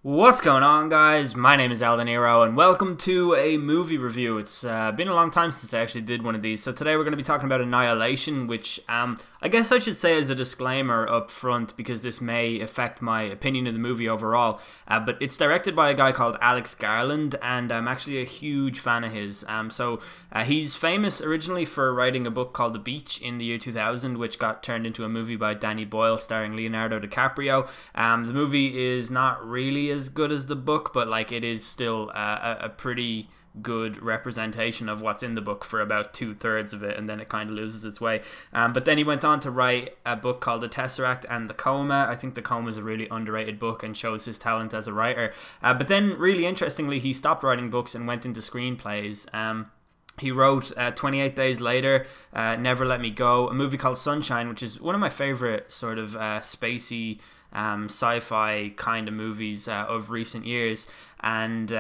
What's going on, guys? My name is Aldeniro, and welcome to a movie review. It's been a long time since I actually did one of these, so today we're going to be talking about Annihilation, which I guess I should say as a disclaimer up front, because this may affect my opinion of the movie overall, but it's directed by a guy called Alex Garland, and I'm actually a huge fan of his. He's famous originally for writing a book called The Beach in the year 2000, which got turned into a movie by Danny Boyle starring Leonardo DiCaprio. The movie is not really as good as the book, but like it is still a pretty good representation of what's in the book for about 2/3 of it, and then it kind of loses its way. But then he went on to write a book called The Tesseract and The Coma. I think The Coma is a really underrated book and shows his talent as a writer. But then, really interestingly, he stopped writing books and went into screenplays. He wrote 28 Days Later, Never Let Me Go, a movie called Sunshine, which is one of my favorite sort of spacey sci-fi kind of movies of recent years. And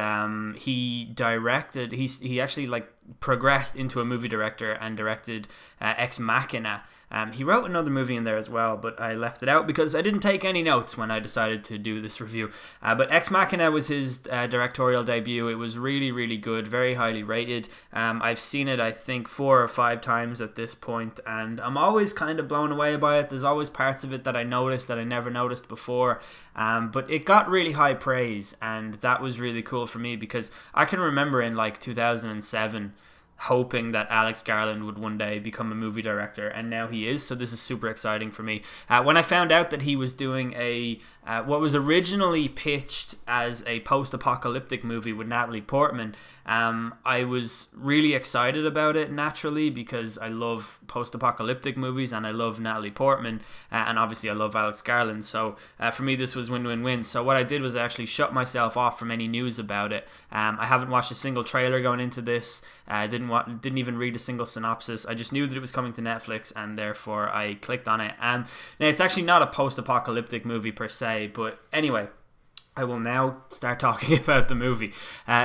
he actually like progressed into a movie director and directed Ex Machina. He wrote another movie in there as well, but I left it out because I didn't take any notes when I decided to do this review. But Ex Machina was his directorial debut. It was really, really good, very highly rated. I've seen it, I think, 4 or 5 times at this point, and I'm always kind of blown away by it. There's always parts of it that I noticed that I never noticed before. But it got really high praise, and that was really cool for me because I can remember in like 2007 hoping that Alex Garland would one day become a movie director, and now he is, so this is super exciting for me. When I found out that he was doing what was originally pitched as a post-apocalyptic movie with Natalie Portman, I was really excited about it naturally because I love post-apocalyptic movies and I love Natalie Portman, and obviously I love Alex Garland, so for me this was win-win-win. So what I did was actually shut myself off from any news about it. I haven't watched a single trailer going into this. I didn't even read a single synopsis. I just knew that it was coming to Netflix, and therefore I clicked on it. Now it's actually not a post-apocalyptic movie per se, but anyway, I will now start talking about the movie.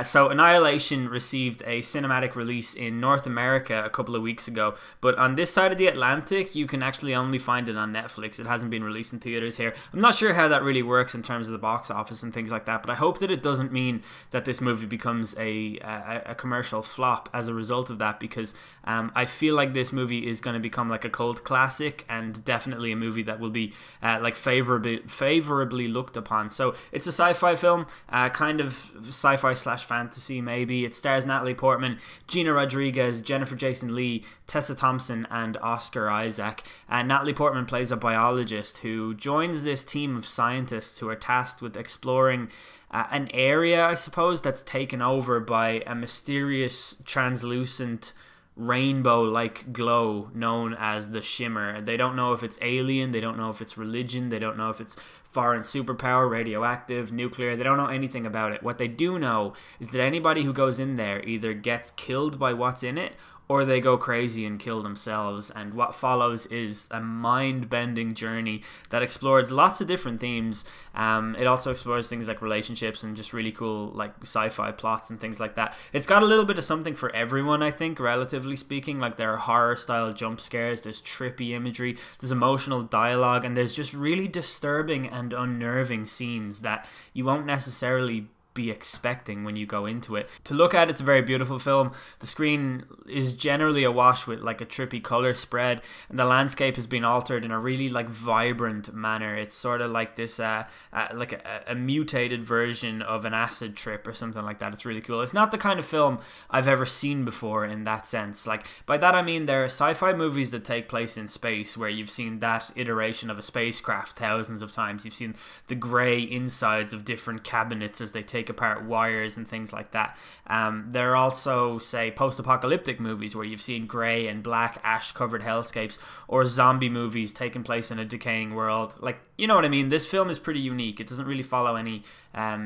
So Annihilation received a cinematic release in North America a couple of weeks ago, but on this side of the Atlantic, you can actually only find it on Netflix. It hasn't been released in theaters here. I'm not sure how that really works in terms of the box office and things like that, but I hope that it doesn't mean that this movie becomes a commercial flop as a result of that, because I feel like this movie is going to become like a cult classic and definitely a movie that will be like favorably looked upon. So it's a sci-fi film, kind of sci-fi / fantasy maybe. It stars Natalie Portman, Gina Rodriguez, Jennifer Jason Leigh, Tessa Thompson, and Oscar Isaac. Natalie Portman plays a biologist who joins this team of scientists who are tasked with exploring an area, I suppose, that's taken over by a mysterious translucent rainbow-like glow known as the Shimmer. They don't know if it's alien, they don't know if it's religion, they don't know if it's foreign superpower, radioactive, nuclear. They don't know anything about it. What they do know is that anybody who goes in there either gets killed by what's in it, or they go crazy and kill themselves. And what follows is a mind-bending journey that explores lots of different themes. It also explores things like relationships and just really cool like sci-fi plots and things like that. It's got a little bit of something for everyone, I think, relatively speaking. Like, there are horror-style jump scares, there's trippy imagery, there's emotional dialogue, and there's just really disturbing and unnerving scenes that you won't necessarily be expecting when you go into it. To look at, it's a very beautiful film. The screen is generally awash with like a trippy color spread, and the landscape has been altered in a really like vibrant manner. It's sort of like this like a mutated version of an acid trip or something like that. It's really cool. It's not the kind of film I've ever seen before in that sense. Like, by that I mean there are sci-fi movies that take place in space where you've seen that iteration of a spacecraft thousands of times. You've seen the grey insides of different cabinets as they take apart wires and things like that. There are also, say, post-apocalyptic movies where you've seen grey and black ash-covered hellscapes, or zombie movies taking place in a decaying world. Like, you know what I mean? This film is pretty unique. It doesn't really follow any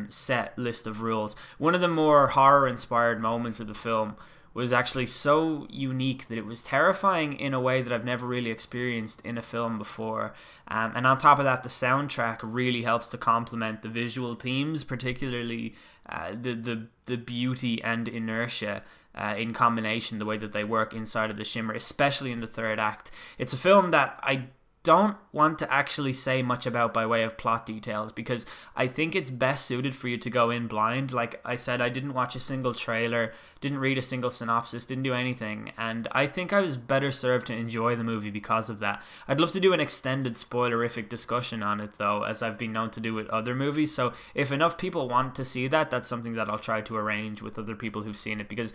set list of rules. One of the more horror-inspired moments of the film was actually so unique that it was terrifying in a way that I've never really experienced in a film before. And on top of that, the soundtrack really helps to complement the visual themes, particularly the beauty and inertia in combination, the way that they work inside of the Shimmer, especially in the third act. It's a film that I don't want to actually say much about by way of plot details, because I think it's best suited for you to go in blind. Like I said, I didn't watch a single trailer, didn't read a single synopsis, didn't do anything, and I think I was better served to enjoy the movie because of that. I'd love to do an extended spoilerific discussion on it though, as I've been known to do with other movies, so if enough people want to see that, that's something that I'll try to arrange with other people who've seen it, because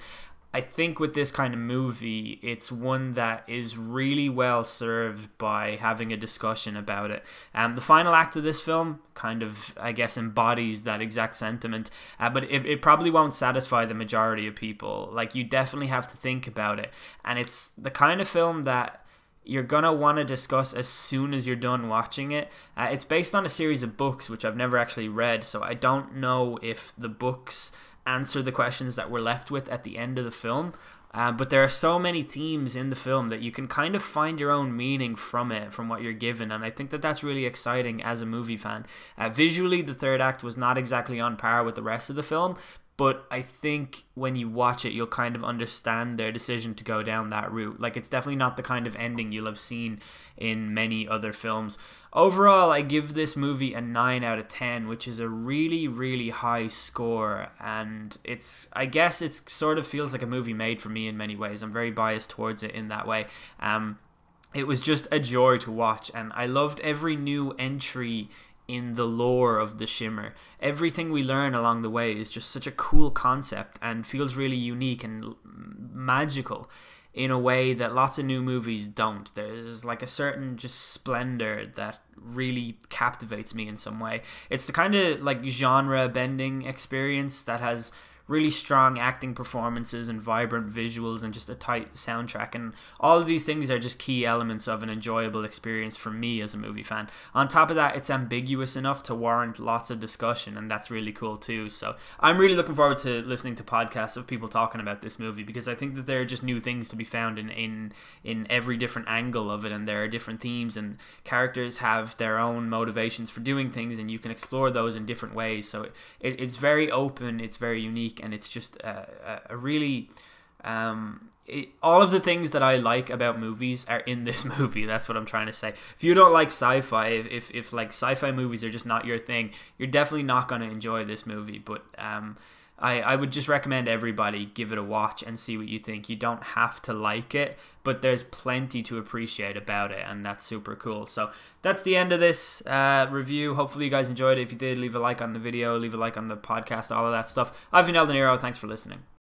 I think with this kind of movie, it's one that is really well served by having a discussion about it. The final act of this film kind of, I guess, embodies that exact sentiment, but it probably won't satisfy the majority of people. Like, you definitely have to think about it, and it's the kind of film that you're going to want to discuss as soon as you're done watching it. It's based on a series of books, which I've never actually read, so I don't know if the books answer the questions that we're left with at the end of the film, but there are so many themes in the film that you can kind of find your own meaning from it, from what you're given, and I think that that's really exciting as a movie fan. Visually, the third act was not exactly on par with the rest of the film, but I think when you watch it, you'll kind of understand their decision to go down that route. Like, it's definitely not the kind of ending you'll have seen in many other films. Overall, I give this movie a 9 out of 10, which is a really, really high score, and I guess it sort of feels like a movie made for me in many ways. I'm very biased towards it in that way. It was just a joy to watch, and I loved every new entry in the lore of The Shimmer. Everything we learn along the way is just such a cool concept and feels really unique and magical in a way that lots of new movies don't. There's like a certain just splendor that really captivates me in some way. It's the kind of like genre bending experience that has really strong acting performances and vibrant visuals and just a tight soundtrack, and all of these things are just key elements of an enjoyable experience for me as a movie fan. On top of that, it's ambiguous enough to warrant lots of discussion, and that's really cool too. So I'm really looking forward to listening to podcasts of people talking about this movie, because I think that there are just new things to be found in every different angle of it, and there are different themes, and characters have their own motivations for doing things, and you can explore those in different ways. So it's very open, it's very unique, and it's just a really all of the things that I like about movies are in this movie. That's what I'm trying to say. If you don't like sci-fi, if like sci-fi movies are just not your thing, you're definitely not going to enjoy this movie. But I would just recommend everybody give it a watch and see what you think. You don't have to like it, but there's plenty to appreciate about it, and that's super cool. So that's the end of this review. Hopefully you guys enjoyed it. If you did, leave a like on the video, leave a like on the podcast, all of that stuff. I've been El De Niro. Thanks for listening.